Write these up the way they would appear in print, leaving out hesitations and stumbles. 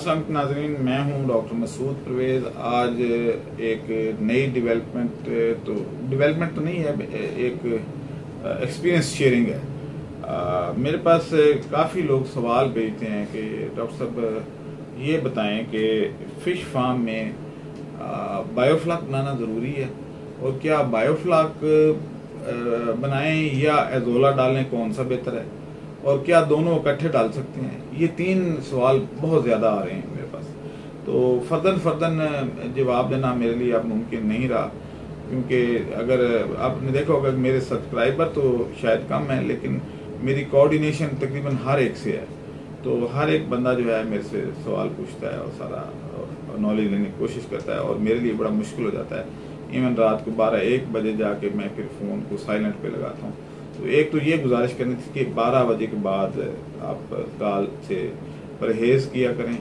अस्सलाम नाज़रीन, मैं हूं डॉक्टर मसूद परवेज़। आज एक नई डेवलपमेंट तो नहीं है, एक एक्सपीरियंस शेयरिंग है। मेरे पास काफ़ी लोग सवाल भेजते हैं कि डॉक्टर साहब ये बताएं कि फ़िश फार्म में बायोफ्लाक बनाना ज़रूरी है, और क्या बायोफ्लाक बनाएं या एजोला डालें, कौन सा बेहतर है, और क्या दोनों इकट्ठे डाल सकते हैं? ये 3 सवाल बहुत ज़्यादा आ रहे हैं मेरे पास। तो फर्दन जवाब देना मेरे लिए अब मुमकिन नहीं रहा, क्योंकि अगर आपने देखा होगा मेरे सब्सक्राइबर तो शायद कम है, लेकिन मेरी कोऑर्डिनेशन तकरीबन हर एक से है। तो हर एक बंदा जो है मेरे से सवाल पूछता है और सारा नॉलेज लेने की कोशिश करता है, और मेरे लिए बड़ा मुश्किल हो जाता है। इवन रात को 12-1 बजे जाके मैं फिर फ़ोन को साइलेंट पे लगाता हूँ। तो एक तो ये गुजारिश करनी थी कि 12 बजे के बाद आप कॉल से परहेज़ किया करें,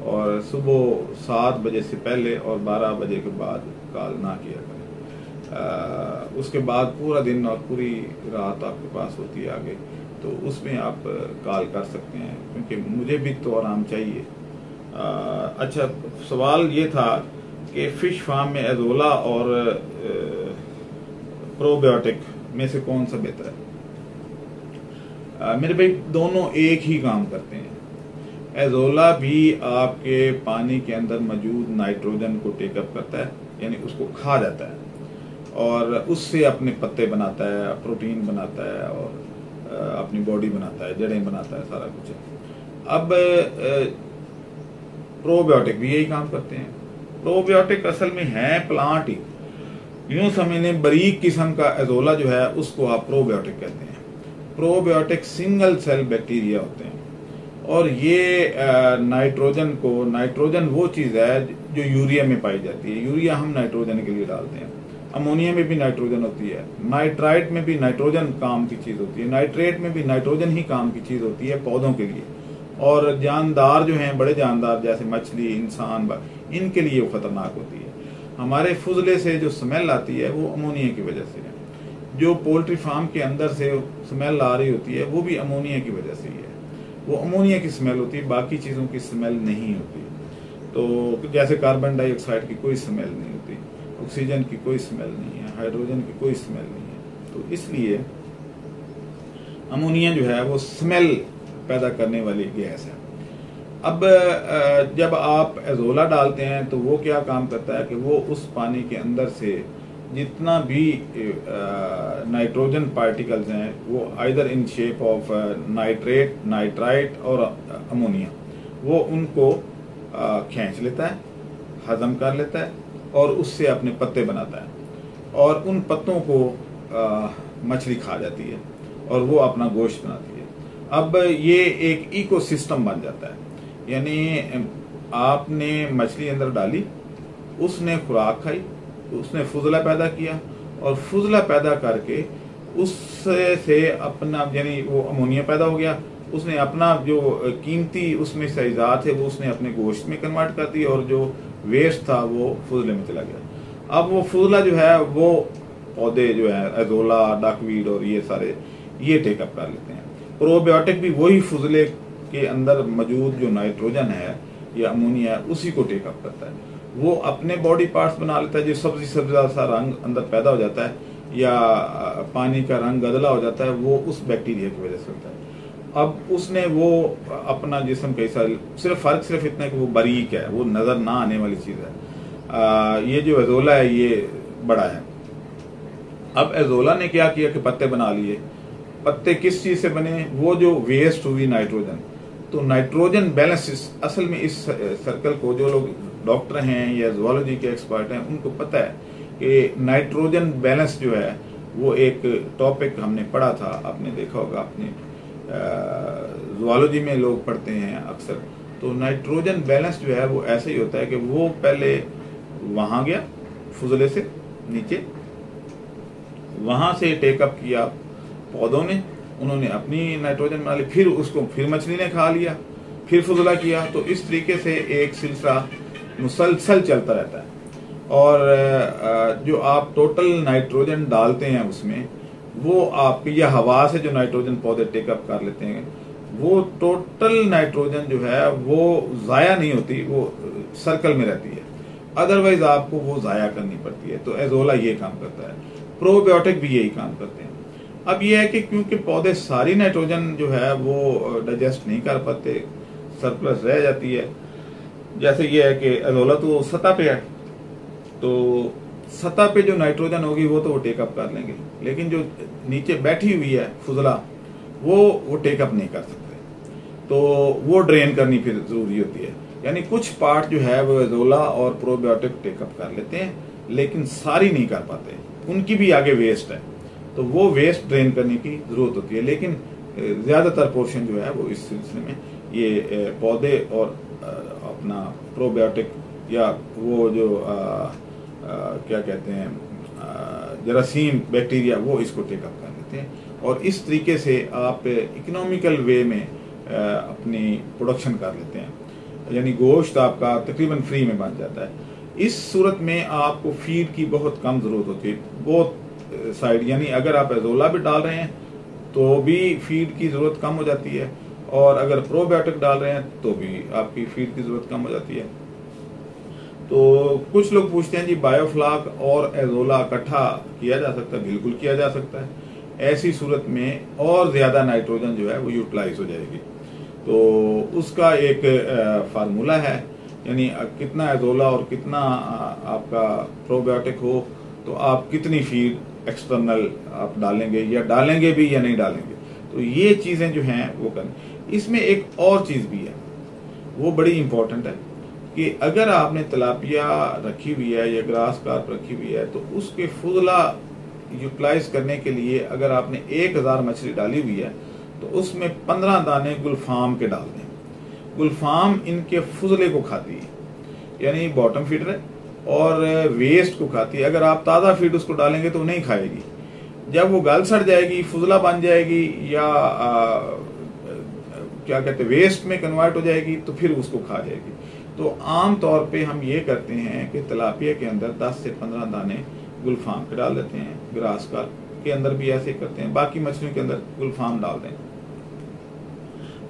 और सुबह 7 बजे से पहले और 12 बजे के बाद कॉल ना किया करें। उसके बाद पूरा दिन और पूरी रात आपके पास होती है आगे, तो उसमें आप कॉल कर सकते हैं, क्योंकि मुझे भी तो आराम चाहिए। अच्छा, सवाल ये था कि फ़िश फार्म में एजोला और प्रोबायोटिक में से कौन सा बेहतर है? मेरे भाई, दोनों एक ही काम करते हैं। एजोला भी आपके पानी के अंदर मौजूद नाइट्रोजन को टेकअप करता है, यानी उसको खा जाता है, और उससे अपने पत्ते बनाता है, प्रोटीन बनाता है, और अपनी बॉडी बनाता है, जड़ें बनाता है, सारा कुछ है। अब प्रोबायोटिक भी यही काम करते हैं। प्रोबायोटिक असल में है प्लांट ही, यूं समझने बारीक किस्म का एजोला जो है उसको आप प्रोबायोटिक कहते हैं। प्रोबायोटिक सिंगल सेल बैक्टीरिया होते हैं, और ये नाइट्रोजन वो चीज़ है जो यूरिया में पाई जाती है। यूरिया हम नाइट्रोजन के लिए डालते हैं, अमोनिया में भी नाइट्रोजन होती है, नाइट्राइट में भी नाइट्रोजन काम की चीज़ होती है, नाइट्रेट में भी नाइट्रोजन ही काम की चीज़ होती है पौधों के लिए। और जानदार जो हैं, बड़े जानदार जैसे मछली, इंसान, इनके लिए वो खतरनाक होती है। हमारे फुजले से जो स्मेल आती है वो अमोनिया की वजह से है। जो पोल्ट्री फार्म के अंदर से स्मेल आ रही होती है वो भी अमोनिया की वजह से ही है। वो अमोनिया की स्मेल होती है, बाकी चीज़ों की स्मेल नहीं होती। तो जैसे कार्बन डाइऑक्साइड की कोई स्मेल नहीं होती, ऑक्सीजन की कोई स्मेल नहीं है, हाइड्रोजन की कोई स्मेल नहीं है। तो इसलिए अमोनिया जो है वो स्मेल पैदा करने वाली गैस है। अब जब आप एजोला डालते हैं तो वो क्या काम करता है कि वो उस पानी के अंदर से जितना भी नाइट्रोजन पार्टिकल्स हैं, वो either in shape of nitrate, nitrite और अमोनिया, वो उनको खींच लेता है, हजम कर लेता है, और उससे अपने पत्ते बनाता है, और उन पत्तों को मछली खा जाती है, और वो अपना गोश्त बनाती है। अब ये एक इकोसिस्टम बन जाता है, यानी आपने मछली अंदर डाली, उसने खुराक खाई, उसने फुजला पैदा किया, और फुजला पैदा करके उससे अपना, यानी वो अमोनिया पैदा हो गया, उसने अपना जो कीमती उसमें से अज़ा थे वो उसने अपने गोश्त में कन्वर्ट कर दिया, और जो वेस्ट था वो फुजले में चला गया। अब वो फुजला जो है वो पौधे जो है एजोला, डकवीड और ये सारे ये टेकअप कर लेते हैं। प्रोबायोटिक भी वही फुजले के अंदर मौजूद जो नाइट्रोजन है या अमोनिया है उसी को टेकअप करता है। वो अपने बॉडी पार्ट्स बना लेता है, जो सब्जी सा रंग अंदर पैदा हो जाता है, या पानी का रंग गदला हो जाता है, वो उस बैक्टीरिया की वजह से होता है। अब उसने वो अपना जिस्म कैसा, फर्क सिर्फ इतना है कि वो बारीक है, वो नजर ना आने वाली चीज है। ये जो एजोला है ये बड़ा है। अब एजोला ने क्या किया कि पत्ते बना लिए। पत्ते किस चीज से बने? वो जो वेस्ट हुई नाइट्रोजन। तो नाइट्रोजन बैलेंस, असल में इस सर्कल को जो लोग डॉक्टर हैं या ज़ूलॉजी के एक्सपर्ट हैं उनको पता है कि नाइट्रोजन बैलेंस जो है वो एक टॉपिक हमने पढ़ा था, आपने देखा होगा, अपने ज़ूलॉजी में लोग पढ़ते हैं अक्सर। तो नाइट्रोजन बैलेंस जो है वो ऐसे ही होता है कि वो पहले वहां गया फुजले से नीचे, वहां से टेकअप किया पौधों ने, उन्होंने अपनी नाइट्रोजन बना ली, फिर उसको फिर मछली ने खा लिया, फिर फुजला किया। तो इस तरीके से एक सिलसिला मुसलसल चलता रहता है। और जो आप टोटल नाइट्रोजन डालते हैं उसमें, वो आप या हवा से जो नाइट्रोजन पौधे टेकअप कर लेते हैं, वो टोटल नाइट्रोजन जो है वो ज़ाया नहीं होती, वो सर्कल में रहती है, अदरवाइज आपको वो ज़ाया करनी पड़ती है। तो एजोला ये काम करता है, प्रोबायोटिक भी यही काम करते हैं। अब ये है कि क्योंकि पौधे सारी नाइट्रोजन जो है वो डाइजेस्ट नहीं कर पाते, सरप्लस रह जाती है। जैसे ये है कि एजोला तो सतह पे है, तो सतह पे जो नाइट्रोजन होगी वो टेकअप कर लेंगे, लेकिन जो नीचे बैठी हुई है फुजला वो टेकअप नहीं कर सकते, तो वो ड्रेन करनी फिर जरूरी होती है। यानी कुछ पार्ट जो है वो एजोला और प्रोबायोटिक टेकअप कर लेते हैं, लेकिन सारी नहीं कर पाते, उनकी भी आगे वेस्ट है, तो वो वेस्ट ड्रेन करने की जरूरत होती है। लेकिन ज्यादातर पोर्शन जो है वो इस सिलसिले में ये पौधे और अपना प्रोबायोटिक या वो जो क्या कहते हैं जरासीम बैक्टीरिया, वो इसको टेकअप कर लेते हैं, और इस तरीके से आप इकोनॉमिकल वे में अपनी प्रोडक्शन कर लेते हैं, यानी गोश्त आपका तकरीबन फ्री में बन जाता है। इस सूरत में आपको फीड की बहुत कम जरूरत होती है, बहुत साइड, यानी अगर आप एजोला भी डाल रहे हैं तो भी फीड की जरूरत कम हो जाती है, और अगर प्रोबायोटिक डाल रहे हैं तो भी आपकी फीड की जरूरत कम हो जाती है। तो कुछ लोग पूछते हैं जी बायोफ्लाक और एजोला इकट्ठा किया जा सकता है? बिल्कुल किया जा सकता है। ऐसी सूरत में और ज्यादा नाइट्रोजन जो है वो यूटिलाइज हो जाएगी। तो उसका एक फार्मूला है, यानी कितना एजोला और कितना आपका प्रोबायोटिक हो तो आप कितनी फीड एक्सटर्नल आप डालेंगे, या डालेंगे भी या नहीं डालेंगे। तो ये चीजें जो हैं वो करें। इसमें एक और चीज भी है, वो बड़ी इंपॉर्टेंट है कि अगर आपने तिलापिया रखी हुई है या ग्रास कार्प रखी हुई है, तो उसके फुजला यूटिलाइज करने के लिए अगर आपने 1000 मछली डाली हुई है तो उसमें 15 दाने गुलफाम के डाल दें। गुलफाम इनके फुजले को खाती है, यानी बॉटम फीडर है, और वेस्ट को खाती है। अगर आप ताज़ा फीड उसको डालेंगे तो नहीं खाएगी, जब वो गल सड़ जाएगी, फुजला बन जाएगी, या क्या कहते हैं वेस्ट में कन्वर्ट हो जाएगी, तो फिर उसको खा जाएगी। तो आम तौर पे हम ये करते हैं कि तिलापिया के अंदर 10 से 15 दाने गुलफाम के डाल देते हैं, ग्रास कार्प के अंदर भी ऐसे करते हैं, बाकी मछलियों के अंदर गुलफाम डाल दें।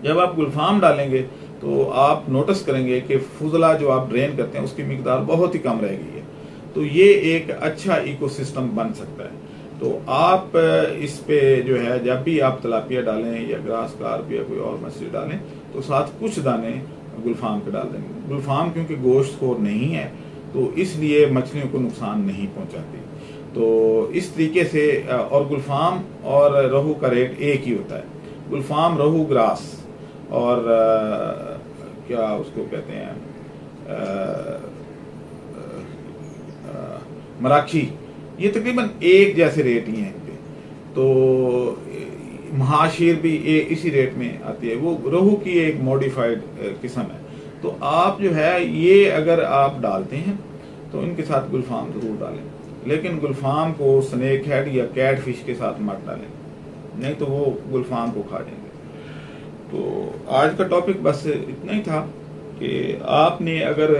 जब आप गुलफाम डालेंगे तो आप नोटिस करेंगे कि फुजला जो आप ड्रेन करते हैं उसकी मिकदार बहुत ही कम रह गई है। तो ये एक अच्छा इकोसिस्टम बन सकता है। तो आप इस पे जो है जब भी आप तिलापिया डालें या ग्रास कार्प या कोई और मछली डालें तो साथ कुछ दाने गुलफाम के डाल देंगे। गुलफाम क्योंकि गोश्तखोर नहीं है तो इसलिए मछलियों को नुकसान नहीं पहुंचाती। तो इस तरीके से, और गुलफाम और रोहू का रेट एक ही होता है। गुलफाम, रोहू, ग्रास और क्या उसको कहते हैं मराठी, ये तकरीबन एक जैसे रेट ही हैं इनके। तो महाशीर भी इसी रेट में आती है, वो रोहू की एक मॉडिफाइड किस्म है। तो आप जो है ये अगर आप डालते हैं तो इनके साथ गुलफाम जरूर डालें, लेकिन गुलफाम को स्नेक हेड या कैट फिश के साथ मत डालें, नहीं तो वो गुलफाम को खा जाएंगे। तो आज का टॉपिक बस इतना ही था कि आपने अगर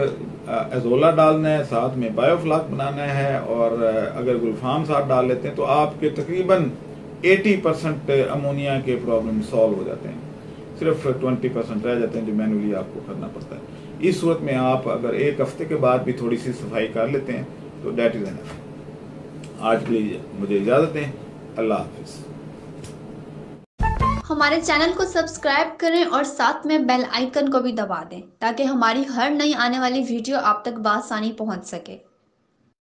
एजोला डालना है, साथ में बायोफ्लाक बनाना है, और अगर गुलफाम साथ डाल लेते हैं तो आपके तकरीबन 80% अमोनिया के प्रॉब्लम सॉल्व हो जाते हैं। सिर्फ 20% रह जाते हैं जो मैनुअली आपको करना पड़ता है। इस सूरत में आप अगर एक हफ्ते के बाद भी थोड़ी सी सफाई कर लेते हैं तो दैट इज एनफ। आज के लिए मुझे इजाजत दें। अल्लाह हाफिज। हमारे चैनल को सब्सक्राइब करें और साथ में बेल आइकन को भी दबा दें ताकि हमारी हर नई आने वाली वीडियो आप तक बआसानी पहुंच सके।